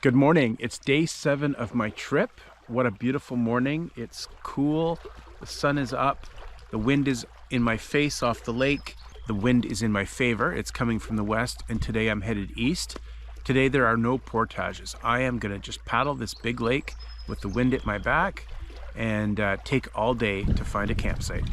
Good morning. It's day 7 of my trip. What a beautiful morning. It's cool. The sun is up. The wind is in my face off the lake. The wind is in my favor. It's coming from the west, and today I'm headed east. Today there are no portages. I am going to just paddle this big lake with the wind at my back and take all day to find a campsite.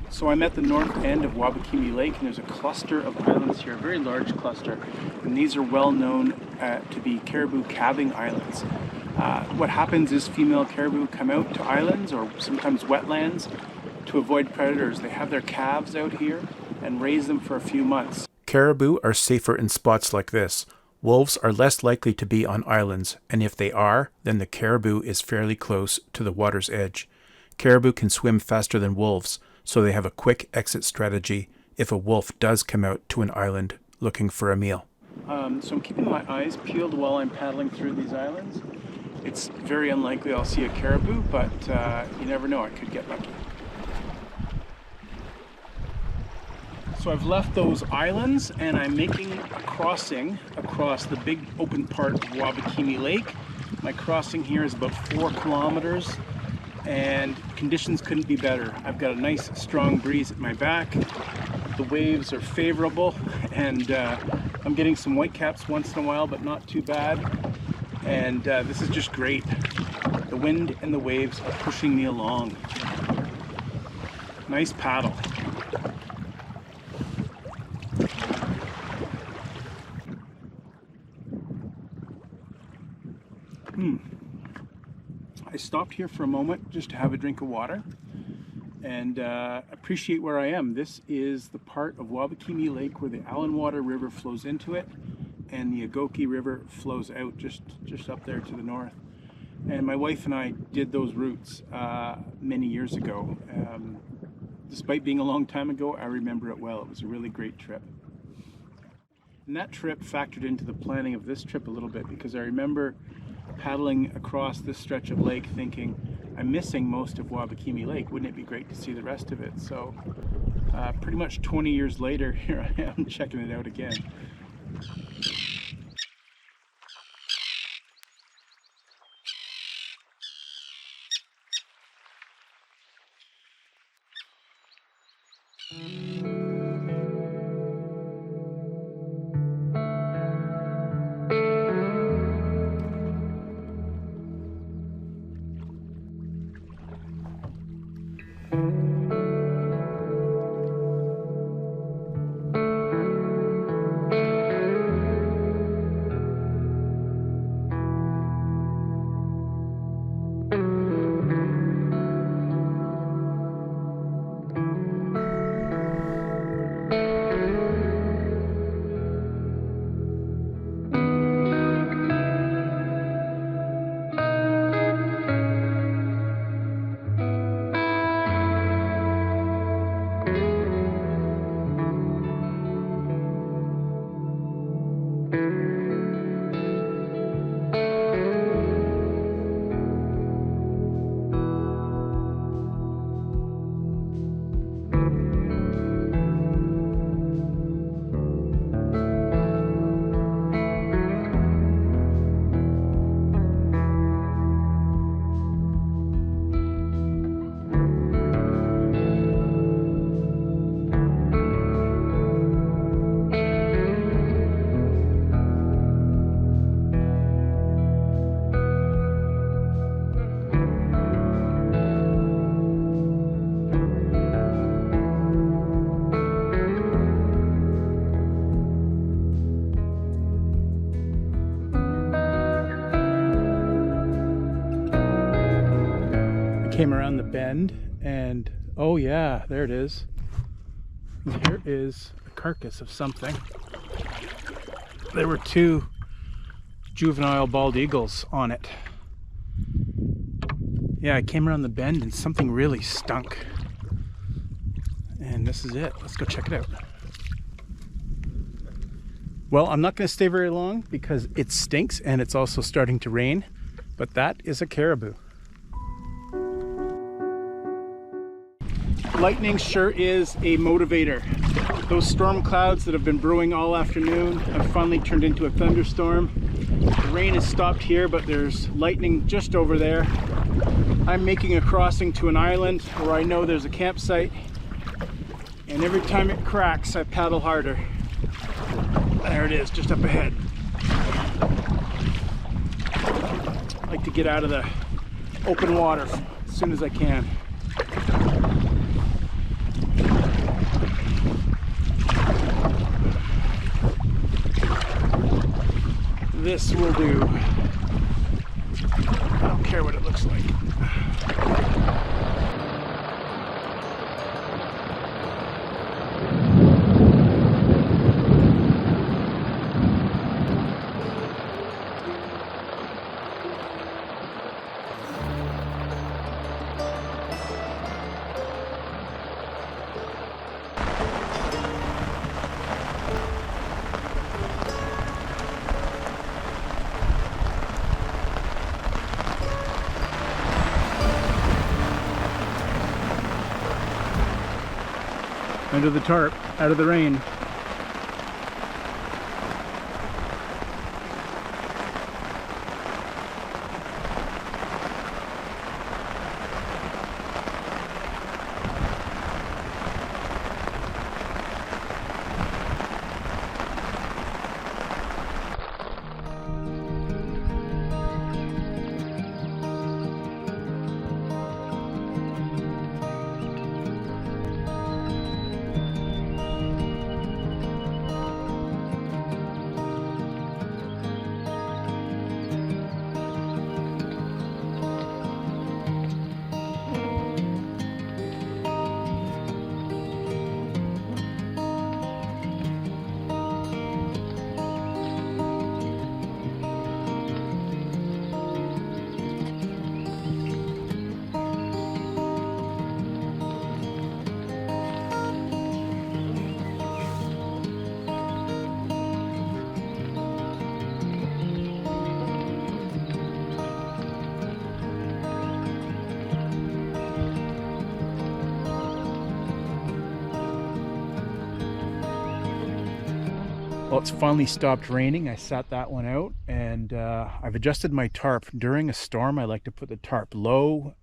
So I'm at the north end of Wabakimi Lake, and there's a cluster of islands here, a very large cluster, and these are well known to be caribou calving islands. What happens is female caribou come out to islands or sometimes wetlands to avoid predators. They have their calves out here and raise them for a few months. Caribou are safer in spots like this. Wolves are less likely to be on islands, and if they are, then the caribou is fairly close to the water's edge. Caribou can swim faster than wolves, so they have a quick exit strategy if a wolf does come out to an island looking for a meal. So I'm keeping my eyes peeled while I'm paddling through these islands. It's very unlikely I'll see a caribou, but you never know, I could get lucky. So I've left those islands and I'm making a crossing across the big open part of Wabakimi Lake. My crossing here is about 4 kilometers. And conditions couldn't be better. I've got a nice strong breeze at my back. The waves are favorable, and I'm getting some whitecaps once in a while, but not too bad. And this is just great. The wind and the waves are pushing me along. Nice paddle. I stopped here for a moment just to have a drink of water and appreciate where I am. This is the part of Wabakimi Lake where the Allenwater River flows into it and the Agoki River flows out just up there to the north. And my wife and I did those routes many years ago. Despite being a long time ago, I remember it well. It was a really great trip. And that trip factored into the planning of this trip a little bit, because I remember paddling across this stretch of lake thinking, I'm missing most of Wabakimi Lake. Wouldn't it be great to see the rest of it? So pretty much 20 years later, here I am checking it out again. Came around the bend and oh yeah, there it is. There is a carcass of something. There were 2 juvenile bald eagles on it. Yeah, I came around the bend and something really stunk. And this is it. Let's go check it out. Well, I'm not going to stay very long because it stinks and it's also starting to rain, but that is a caribou. Lightning sure is a motivator. Those storm clouds that have been brewing all afternoon have finally turned into a thunderstorm. The rain has stopped here, but there's lightning just over there. I'm making a crossing to an island where I know there's a campsite, and every time it cracks, I paddle harder. There it is, just up ahead. I like to get out of the open water as soon as I can. This will do. I don't care what it looks like. Under the tarp, out of the rain. Well, it's finally stopped raining. I sat that one out, and I've adjusted my tarp. During a storm, I like to put the tarp low,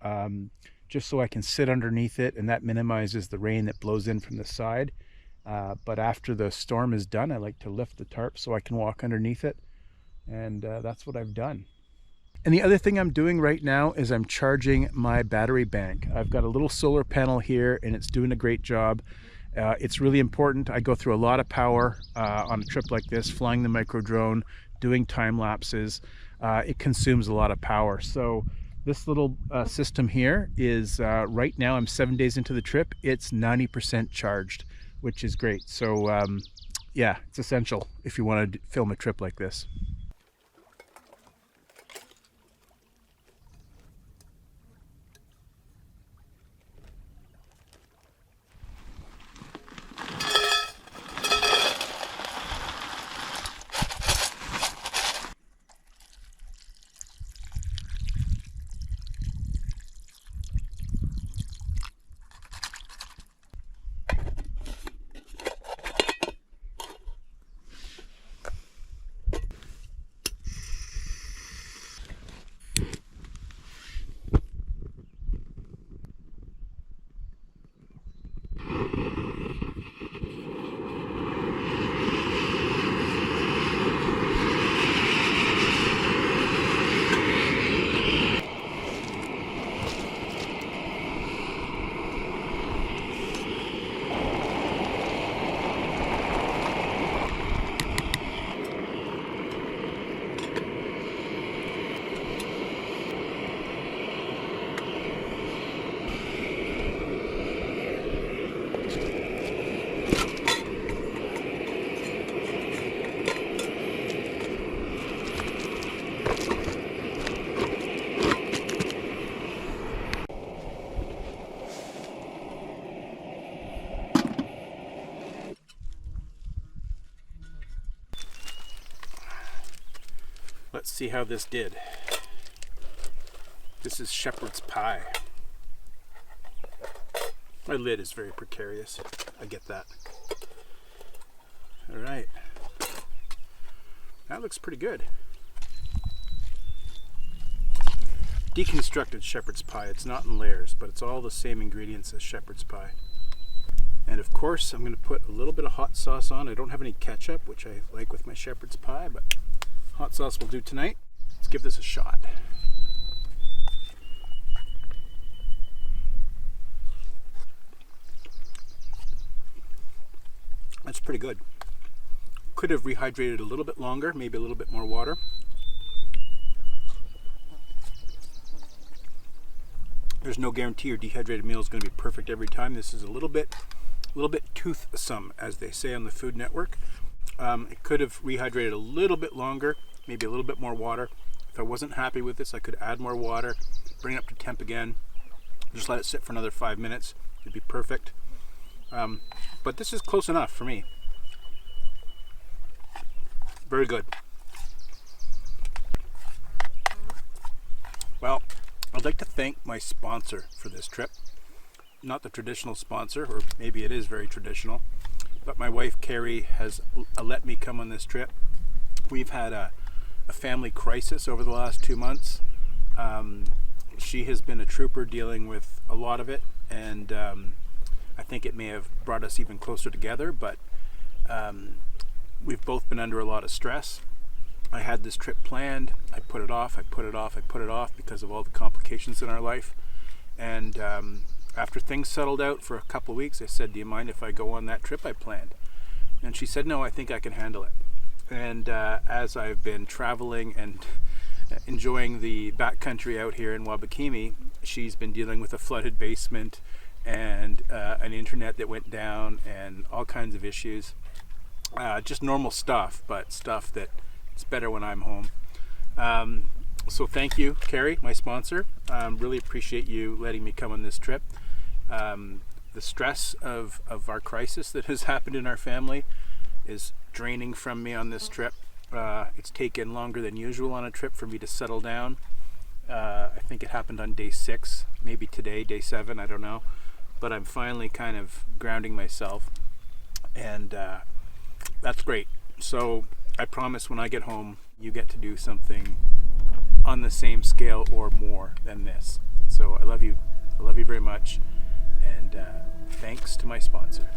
just so I can sit underneath it, and that minimizes the rain that blows in from the side. But after the storm is done, I like to lift the tarp so I can walk underneath it, and that's what I've done. And the other thing I'm doing right now is I'm charging my battery bank. I've got a little solar panel here, and it's doing a great job. It's really important. I go through a lot of power on a trip like this, flying the micro drone, doing time lapses. It consumes a lot of power. So this little system here is right now, I'm 7 days into the trip, it's 90% charged, which is great. So yeah, it's essential if you want to film a trip like this. Let's see how this did. This is shepherd's pie. My lid is very precarious. I get that. All right. That looks pretty good. Deconstructed shepherd's pie. It's not in layers, but it's all the same ingredients as shepherd's pie. And of course, I'm going to put a little bit of hot sauce on. I don't have any ketchup, which I like with my shepherd's pie, but hot sauce will do tonight. Let's give this a shot. That's pretty good. Could have rehydrated a little bit longer, maybe a little bit more water. There's no guarantee your dehydrated meal is going to be perfect every time. This is a little bit toothsome, as they say on the Food Network. It could have rehydrated a little bit longer, maybe a little bit more water. If I wasn't happy with this, I could add more water, bring it up to temp again, just let it sit for another 5 minutes. It'd be perfect. But this is close enough for me. Very good. Well, I'd like to thank my sponsor for this trip. Not the traditional sponsor, or maybe it is very traditional, but my wife Carrie has let me come on this trip. We've had a family crisis over the last 2 months. She has been a trooper dealing with a lot of it, and I think it may have brought us even closer together, but we've both been under a lot of stress. I had this trip planned. I put it off because of all the complications in our life. And after things settled out for a couple of weeks, I said, do you mind if I go on that trip I planned? And she said, no, I think I can handle it. And as I've been traveling and enjoying the backcountry out here in Wabakimi, she's been dealing with a flooded basement and an internet that went down and all kinds of issues. Just normal stuff, but stuff that it's better when I'm home. So thank you, Carrie, my sponsor. Really appreciate you letting me come on this trip. The stress of our crisis that has happened in our family is draining from me on this trip. It's taken longer than usual on a trip for me to settle down. I think it happened on day 6, maybe today, day 7, I don't know. But I'm finally kind of grounding myself, and that's great. So I promise when I get home, you get to do something on the same scale or more than this. So I love you very much, and thanks to my sponsor.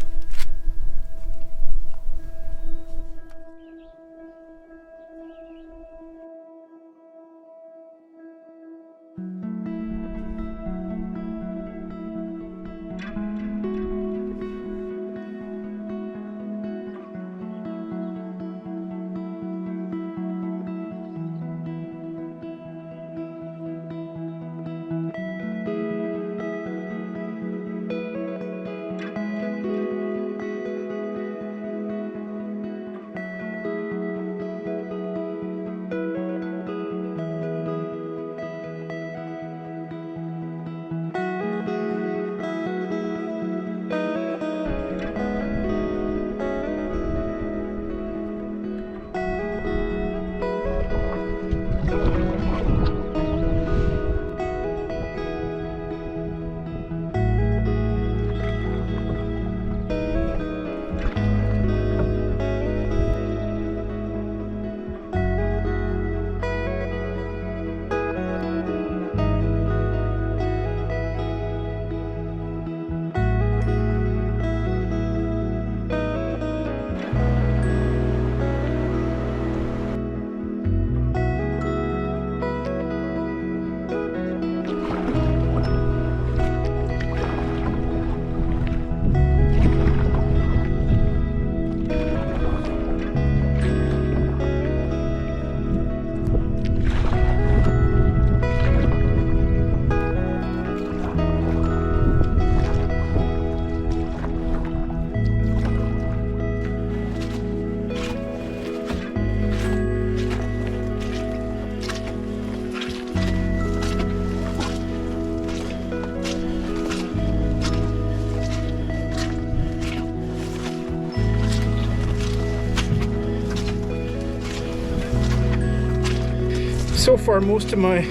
So far, most of my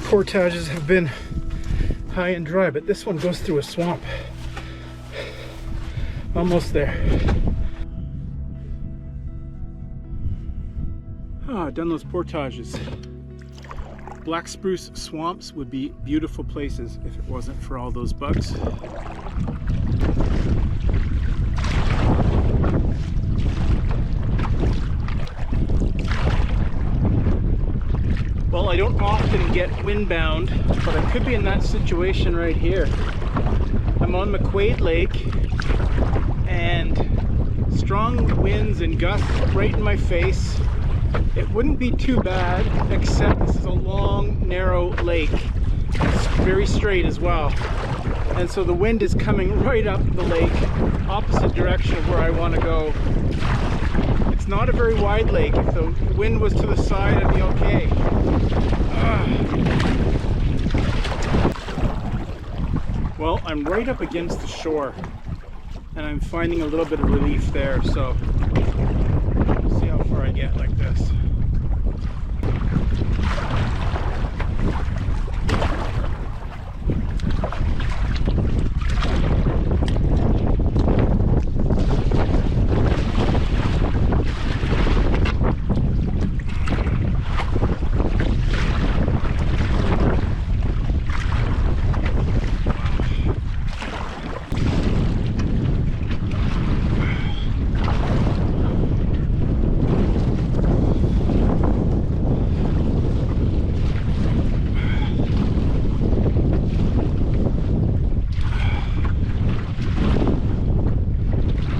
portages have been high and dry, but this one goes through a swamp. Almost there. Oh, I've done those portages. Black spruce swamps would be beautiful places if it wasn't for all those bugs. Well, I don't often get windbound, but I could be in that situation right here. I'm on McQuaid Lake, and strong winds and gusts right in my face. It wouldn't be too bad, except this is a long, narrow lake. It's very straight as well. And so the wind is coming right up the lake, opposite direction of where I want to go. It's not a very wide lake. If the wind was to the side, I'd be okay. Well, I'm right up against the shore, and I'm finding a little bit of relief there, so let's see how far I get like this.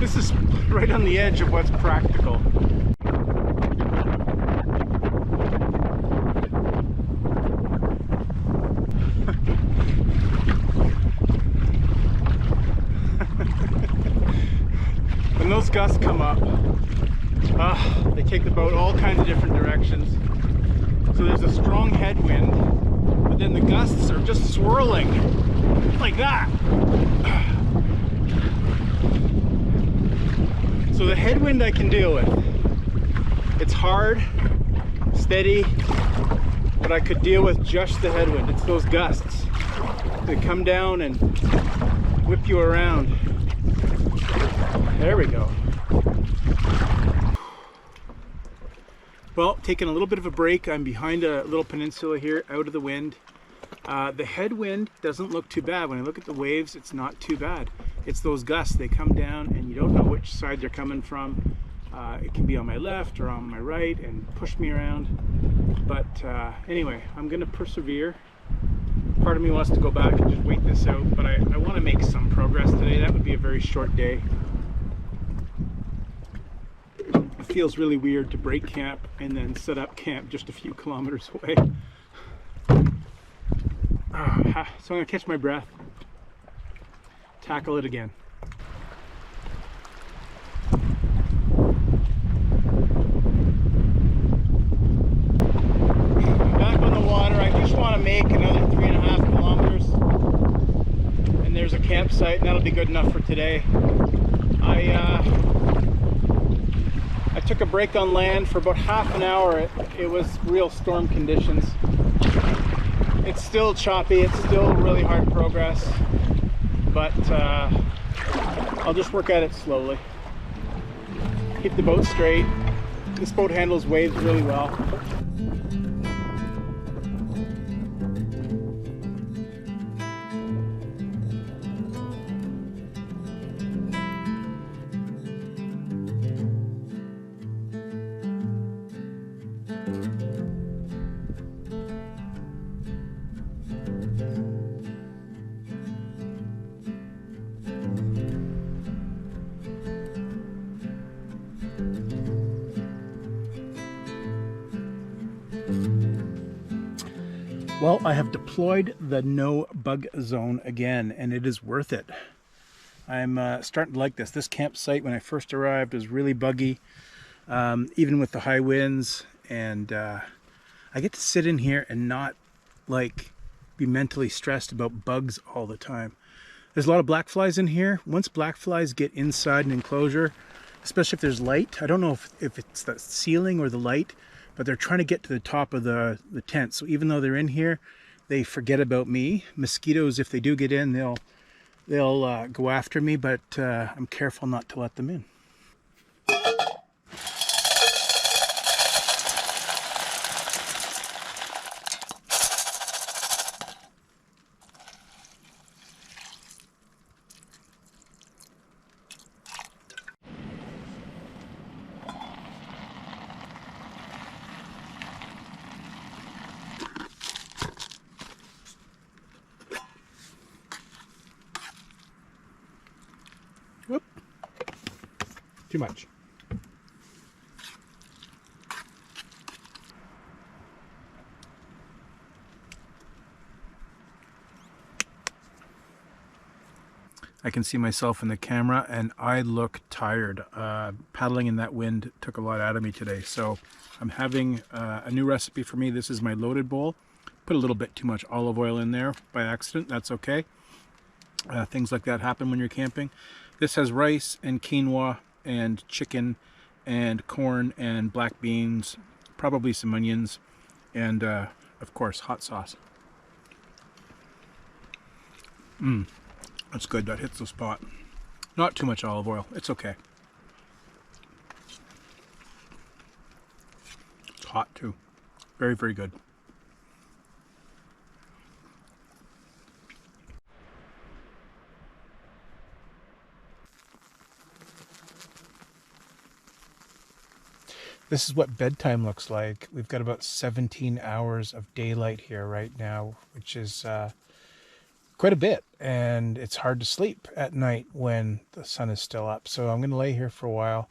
This is right on the edge of what's practical. When those gusts come up, they take the boat all kinds of different directions. So there's a strong headwind, but then the gusts are just swirling like that. So the headwind I can deal with. It's hard, steady, but I could deal with just the headwind. It's those gusts that come down and whip you around. There we go. Well, taking a little bit of a break. I'm behind a little peninsula here, out of the wind. The headwind doesn't look too bad. When I look at the waves, it's not too bad. It's those gusts. They come down and you don't know which side they're coming from. It can be on my left or on my right and push me around. But anyway, I'm gonna persevere. Part of me wants to go back and just wait this out, but I want to make some progress today. That would be a very short day. It feels really weird to break camp and then set up camp just a few kilometers away. So I'm gonna catch my breath, tackle it again. Back on the water. I just want to make another 3.5 kilometers, and there's a campsite, and that'll be good enough for today. I took a break on land for about half an hour. It was real storm conditions. It's still choppy, it's still really hard progress, but I'll just work at it slowly. Keep the boat straight. This boat handles waves really well. Well, I have deployed the no bug zone again, and it is worth it. I'm starting to like this. This campsite, when I first arrived, was really buggy, even with the high winds, and I get to sit in here and not be mentally stressed about bugs all the time. There's a lot of black flies in here. Once black flies get inside an enclosure, especially if there's light, I don't know if it's the ceiling or the light, but they're trying to get to the top of the tent. So even though they're in here, they forget about me. Mosquitoes, if they do get in, they'll go after me, but I'm careful not to let them in. Whoop. Too much. I can see myself in the camera and I look tired. Paddling in that wind took a lot out of me today. So I'm having a new recipe for me. This is my loaded bowl. Put a little bit too much olive oil in there by accident. That's okay. Things like that happen when you're camping. This has rice and quinoa and chicken and corn and black beans, probably some onions, and of course hot sauce. That's good. That hits the spot. Not too much olive oil. It's okay. It's hot too. Very, very good. This is what bedtime looks like. We've got about 17 hours of daylight here right now, which is quite a bit, and it's hard to sleep at night when the sun is still up. So I'm going to lay here for a while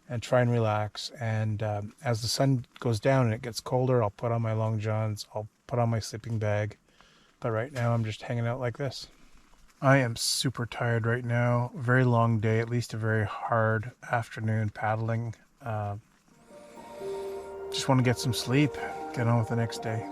and try and relax, and as the sun goes down and it gets colder, I'll put on my long johns, I'll put on my sleeping bag, but right now I'm just hanging out like this. I am super tired right now. Very long day, at least a very hard afternoon paddling. Just want to get some sleep, get on with the next day.